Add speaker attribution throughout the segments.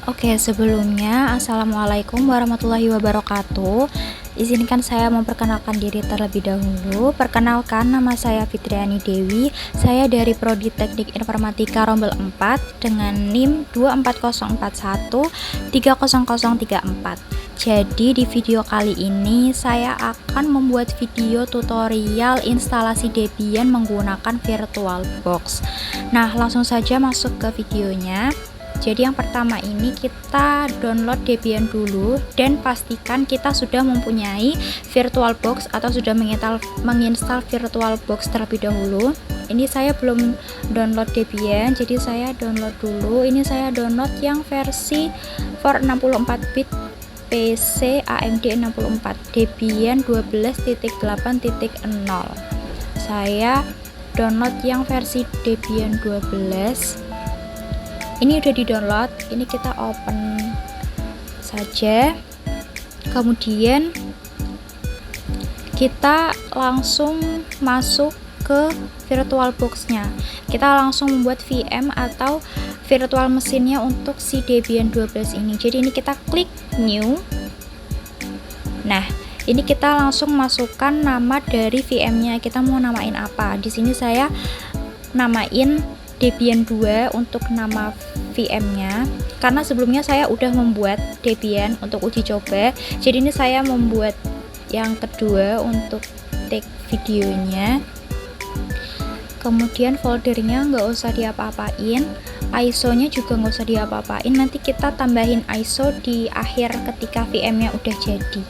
Speaker 1: Oke, sebelumnya Assalamualaikum warahmatullahi wabarakatuh. Izinkan saya memperkenalkan diri terlebih dahulu. Perkenalkan, nama saya Fitriani Dewi. Saya dari Prodi Teknik Informatika Rombel 4 dengan NIM 24041 30034. Jadi di video kali ini saya akan membuat video tutorial instalasi Debian menggunakan VirtualBox. Nah, langsung saja masuk ke videonya. Jadi yang pertama ini kita download Debian dulu dan pastikan kita sudah mempunyai VirtualBox atau sudah menginstal VirtualBox terlebih dahulu. Ini saya belum download Debian, jadi saya download dulu. Ini saya download yang versi for 64-bit PC AMD 64 Debian 12.8.0. Saya download yang versi Debian 12. Ini udah di download, ini kita open saja, kemudian kita langsung masuk ke VirtualBox-nya. Kita langsung membuat VM atau virtual mesinnya untuk si Debian 12 ini. Jadi ini kita klik new. Nah, ini kita langsung masukkan nama dari VM-nya. Kita mau namain apa? Di sini saya namain Debian 2 untuk nama VM-nya, karena sebelumnya saya udah membuat Debian untuk uji coba. Jadi ini saya membuat yang kedua untuk take videonya. Kemudian foldernya nggak usah diapa-apain, ISO-nya juga nggak usah diapa-apain. Nanti kita tambahin ISO di akhir ketika VM-nya udah jadi.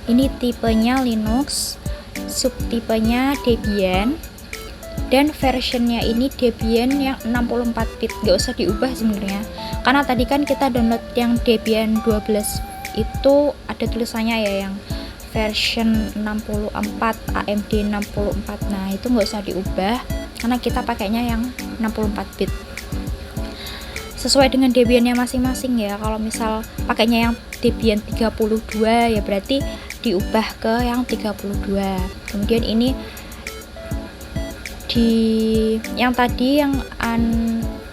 Speaker 1: Ini tipenya Linux, subtipenya Debian, dan versionnya ini Debian yang 64-bit, gak usah diubah sebenarnya, karena tadi kan kita download yang Debian 12 itu ada tulisannya ya yang version 64 AMD 64. Nah itu gak usah diubah karena kita pakainya yang 64-bit sesuai dengan Debiannya masing-masing ya. Kalau misal pakainya yang Debian 32 ya berarti diubah ke yang 32. Kemudian ini di yang tadi yang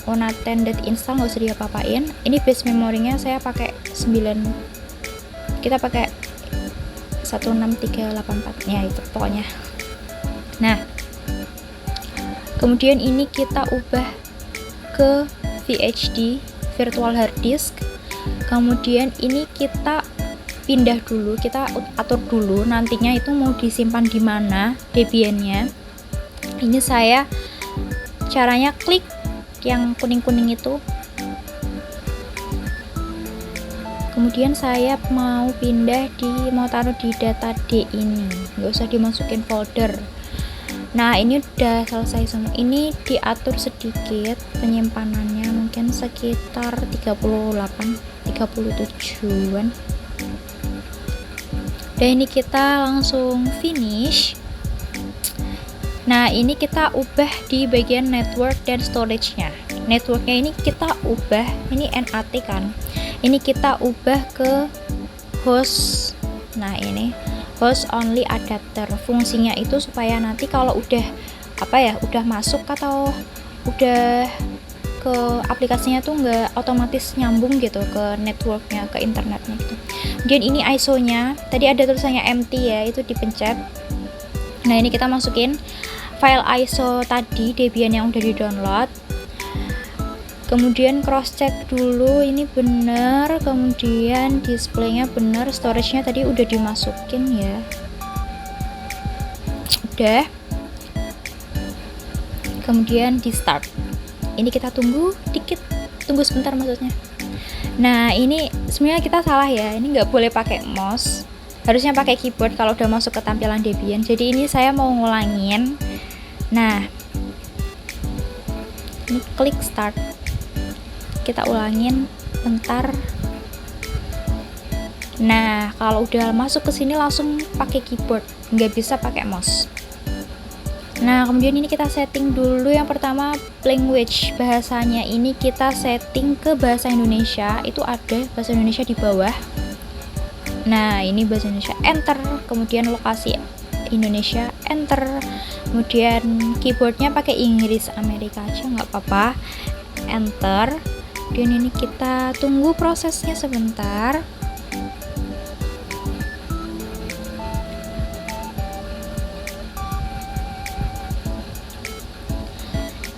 Speaker 1: unattended install nggak usah diapa-apain. Ini base memorinya saya pakai 9, kita pakai 16384 ya itu pokoknya. Nah kemudian ini kita ubah ke VHD, virtual hard disk. Kemudian ini kita pindah dulu, kita atur dulu nantinya itu mau disimpan di mana Debiannya. Ini saya caranya klik yang kuning-kuning itu, kemudian saya mau pindah mau taruh di data D ini, nggak usah dimasukin folder. Nah ini udah selesai semua. Ini diatur sedikit penyimpanannya, mungkin sekitar 37-an. Dan ini kita langsung finish. Nah ini kita ubah di bagian network dan storage-nya. Networknya ini kita ubah, ini NAT kan, ini kita ubah ke host. Nah ini host only adapter, fungsinya itu supaya nanti kalau udah udah masuk atau udah ke aplikasinya tuh nggak otomatis nyambung gitu ke networknya, ke internetnya gitu. Kemudian ini ISO-nya, tadi ada tulisannya empty ya, itu dipencet. Nah ini kita masukin file ISO tadi Debian yang udah di download, kemudian cross check dulu ini bener, kemudian displaynya bener, storage-nya tadi udah dimasukin ya, udah. Kemudian di start, ini kita tunggu dikit, tunggu sebentar maksudnya. Nah ini sebenarnya kita salah ya, ini nggak boleh pakai mouse, harusnya pakai keyboard kalau udah masuk ke tampilan Debian. Jadi ini saya mau ngulangin. Nah ini klik start, kita ulangin bentar. Nah kalau udah masuk ke sini langsung pakai keyboard, nggak bisa pakai mouse. Nah kemudian ini kita setting dulu. Yang pertama language, bahasanya ini kita setting ke bahasa Indonesia, itu ada bahasa Indonesia di bawah. Nah ini bahasa Indonesia, enter. Kemudian lokasi Indonesia, enter. Kemudian keyboardnya pakai Inggris Amerika aja nggak apa-apa, enter. Dan ini kita tunggu prosesnya sebentar.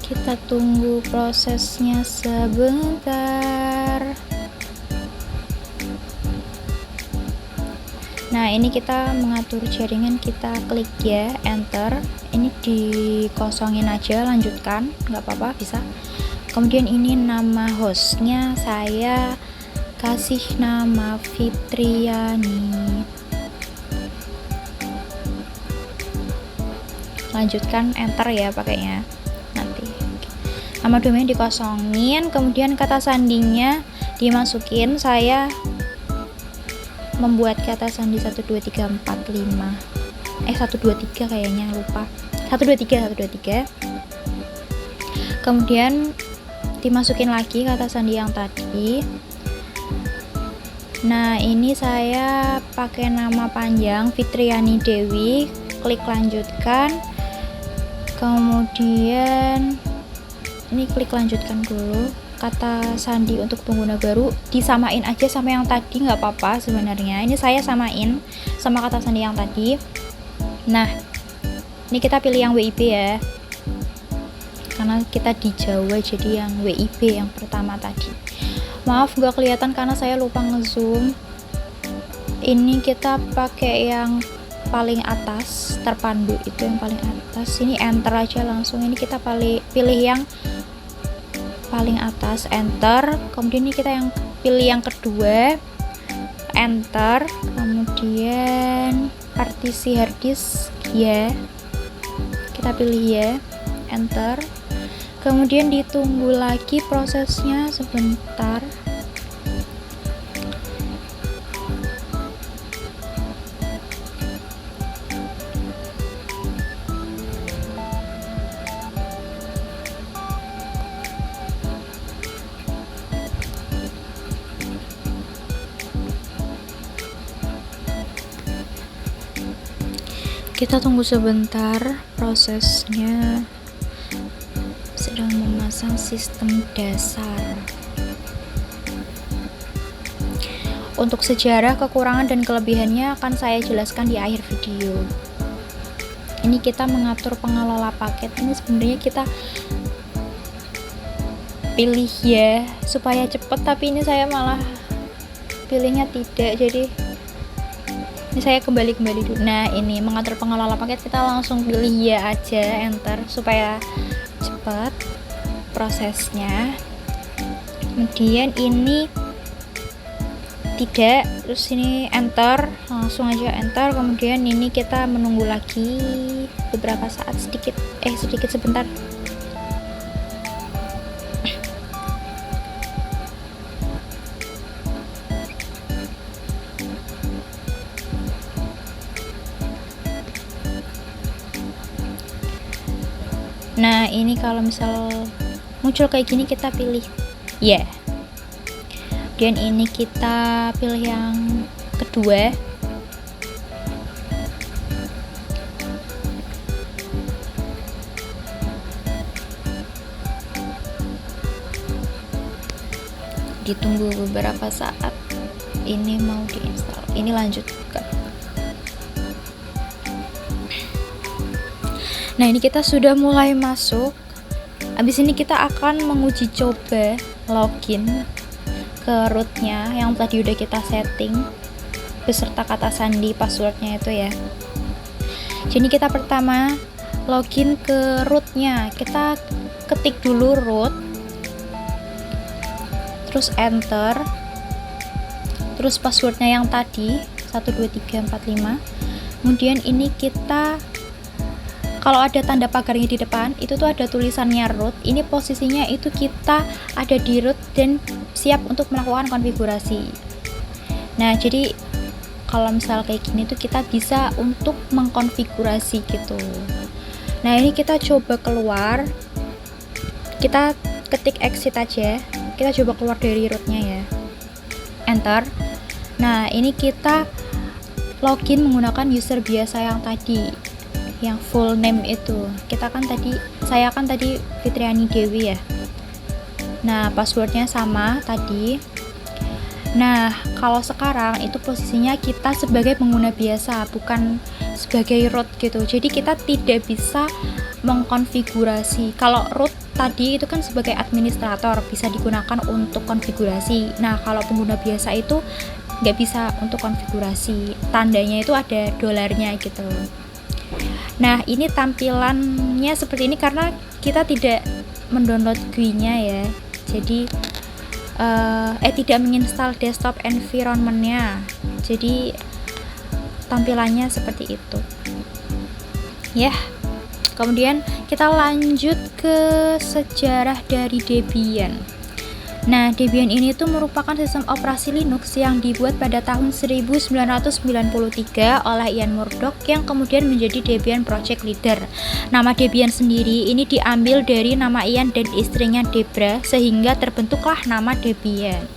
Speaker 1: Kita tunggu prosesnya sebentar. Nah, ini kita mengatur jaringan, kita klik ya, enter. Ini dikosongin aja, lanjutkan, nggak apa-apa, bisa. Kemudian ini nama hostnya, saya kasih nama Fitriani. Lanjutkan, enter ya pakainya nanti. Nama domain dikosongin, kemudian kata sandinya dimasukin. Saya membuat kata sandi 12345 123 kayaknya, lupa. 123 kemudian dimasukin lagi kata sandi yang tadi. Nah, ini saya pakai nama panjang Fitriani Dewi, klik lanjutkan. Kemudian ini klik lanjutkan dulu. Kata sandi untuk pengguna baru disamain aja sama yang tadi, nggak apa-apa sebenarnya. Ini saya samain sama kata sandi yang tadi. Nah, ini kita pilih yang WIB ya, karena kita di Jawa, jadi yang WIB yang pertama tadi. Maaf nggak kelihatan karena saya lupa ngezoom. Ini kita pakai yang paling atas, terpandu itu yang paling atas. Ini enter aja langsung. Ini kita pilih yang paling atas, enter. Kemudian ini kita yang pilih yang kedua, enter. Kemudian partisi harddisk ya, kita pilih ya, enter. Kemudian ditunggu lagi prosesnya sebentar. Kita tunggu sebentar, prosesnya sedang memasang sistem dasar. Untuk sejarah, kekurangan dan kelebihannya akan saya jelaskan di akhir video. Ini kita mengatur pengelola paket. Ini sebenarnya kita pilih ya supaya cepet, tapi ini saya malah pilihnya tidak, jadi ini saya kembali dulu. Nah, ini mengatur pengelola paket, kita langsung pilih ya aja, enter, supaya cepat prosesnya. Kemudian ini tidak, terus ini enter, langsung aja enter. Kemudian ini kita menunggu lagi beberapa saat, sedikit sebentar. Nah, ini kalau misal muncul kayak gini kita pilih ya. Dan ini kita pilih yang kedua. Ditunggu beberapa saat, ini mau diinstal. Ini lanjutkan. Nah, ini kita sudah mulai masuk. Habis ini kita akan menguji coba login ke rootnya yang tadi udah kita setting beserta kata sandi passwordnya itu ya. Jadi kita pertama login ke rootnya, kita ketik dulu root, terus enter, terus passwordnya yang tadi 12345. Kemudian ini kita, kalau ada tanda pagarnya di depan, itu tuh ada tulisannya root. Ini posisinya itu kita ada di root dan siap untuk melakukan konfigurasi. Nah, jadi kalau misal kayak gini tuh kita bisa untuk mengkonfigurasi gitu. Nah, ini kita coba keluar. Kita ketik exit aja. Kita coba keluar dari rootnya ya. Enter. Nah, ini kita login menggunakan user biasa yang tadi, yang full name itu. Saya kan tadi Fitriani Dewi ya. Nah, passwordnya sama tadi. Nah, kalau sekarang itu posisinya kita sebagai pengguna biasa, bukan sebagai root gitu. Jadi kita tidak bisa mengkonfigurasi. Kalau root tadi itu kan sebagai administrator, bisa digunakan untuk konfigurasi. Nah, kalau pengguna biasa itu nggak bisa untuk konfigurasi. Tandanya itu ada dolarnya gitu. Nah, ini tampilannya seperti ini karena kita tidak mendownload GUI-nya ya. Jadi tidak menginstal desktop environment-nya. Jadi tampilannya seperti itu. Ya. Kemudian kita lanjut ke sejarah dari Debian. Nah, Debian ini tuh merupakan sistem operasi Linux yang dibuat pada tahun 1993 oleh Ian Murdoch yang kemudian menjadi Debian Project Leader. Nama Debian sendiri ini diambil dari nama Ian dan istrinya Debra, sehingga terbentuklah nama Debian.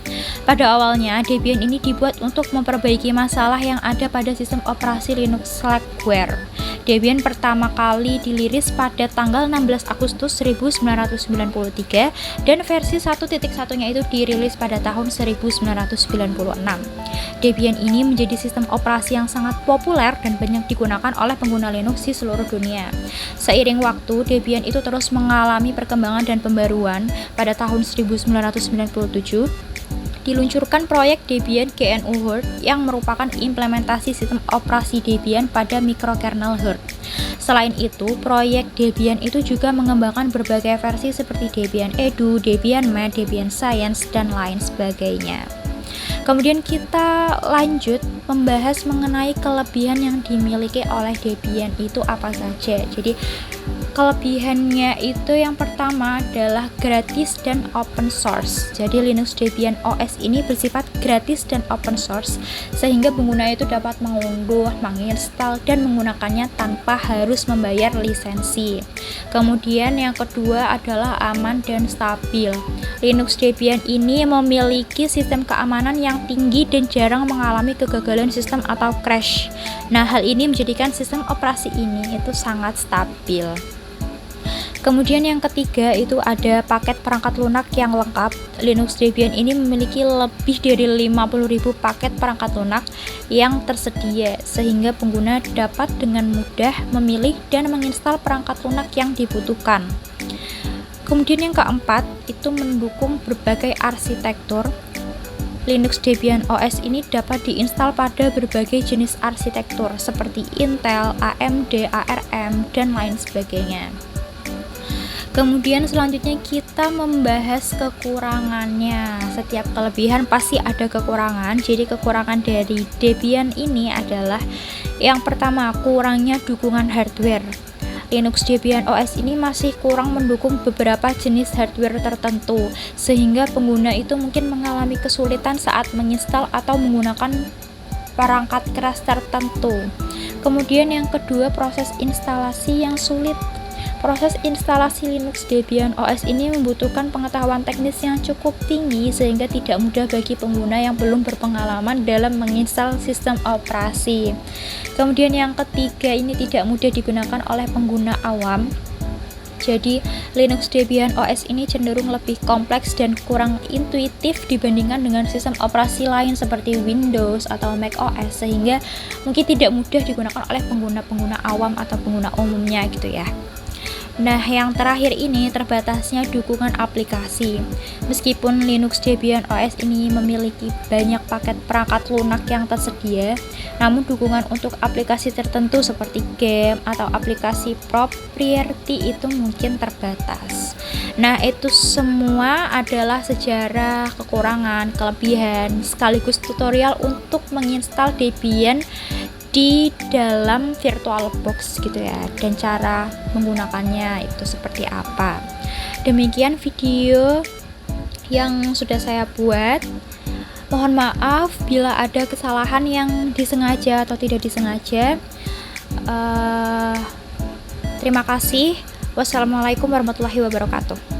Speaker 1: Pada awalnya, Debian ini dibuat untuk memperbaiki masalah yang ada pada sistem operasi Linux Slackware. Debian pertama kali dirilis pada tanggal 16 Agustus 1993 dan versi 1.1-nya itu dirilis pada tahun 1996. Debian ini menjadi sistem operasi yang sangat populer dan banyak digunakan oleh pengguna Linux di seluruh dunia. Seiring waktu, Debian itu terus mengalami perkembangan dan pembaruan. Pada tahun 1997, diluncurkan proyek Debian GNU Hurt yang merupakan implementasi sistem operasi Debian pada mikrokernel Hurt. Selain itu, proyek Debian itu juga mengembangkan berbagai versi seperti Debian Edu, Debian Mat, Debian Science, dan lain sebagainya. Kemudian kita lanjut membahas mengenai kelebihan yang dimiliki oleh Debian itu apa saja. Jadi kelebihannya itu yang pertama adalah gratis dan open source. Jadi Linux Debian OS ini bersifat gratis dan open source sehingga pengguna itu dapat mengunduh, menginstal, dan menggunakannya tanpa harus membayar lisensi. Kemudian yang kedua adalah aman dan stabil. Linux Debian ini memiliki sistem keamanan yang tinggi dan jarang mengalami kegagalan sistem atau crash. Nah, hal ini menjadikan sistem operasi ini itu sangat stabil. Kemudian yang ketiga itu ada paket perangkat lunak yang lengkap. Linux Debian ini memiliki lebih dari 50.000 paket perangkat lunak yang tersedia sehingga pengguna dapat dengan mudah memilih dan menginstal perangkat lunak yang dibutuhkan. Kemudian yang keempat itu mendukung berbagai arsitektur. Linux Debian OS ini dapat diinstal pada berbagai jenis arsitektur seperti Intel, AMD, ARM, dan lain sebagainya. Kemudian selanjutnya kita membahas kekurangannya. Setiap kelebihan pasti ada kekurangan. Jadi kekurangan dari Debian ini adalah yang pertama, kurangnya dukungan hardware. Linux Debian OS ini masih kurang mendukung beberapa jenis hardware tertentu, sehingga pengguna itu mungkin mengalami kesulitan saat menginstal atau menggunakan perangkat keras tertentu. Kemudian yang kedua, proses instalasi yang sulit. Proses instalasi Linux Debian OS ini membutuhkan pengetahuan teknis yang cukup tinggi sehingga tidak mudah bagi pengguna yang belum berpengalaman dalam menginstal sistem operasi. Kemudian yang ketiga, ini tidak mudah digunakan oleh pengguna awam. Jadi Linux Debian OS ini cenderung lebih kompleks dan kurang intuitif dibandingkan dengan sistem operasi lain seperti Windows atau Mac OS, sehingga mungkin tidak mudah digunakan oleh pengguna-pengguna awam atau pengguna umumnya gitu ya. Nah, yang terakhir ini terbatasnya dukungan aplikasi. Meskipun Linux Debian OS ini memiliki banyak paket perangkat lunak yang tersedia, namun dukungan untuk aplikasi tertentu seperti game atau aplikasi proprietary itu mungkin terbatas. Nah, itu semua adalah sejarah, kekurangan, kelebihan, sekaligus tutorial untuk menginstal Debian di dalam VirtualBox gitu ya, dan cara menggunakannya itu seperti apa. Demikian video yang sudah saya buat. Mohon maaf bila ada kesalahan yang disengaja atau tidak disengaja. Terima kasih. Wassalamualaikum warahmatullahi wabarakatuh.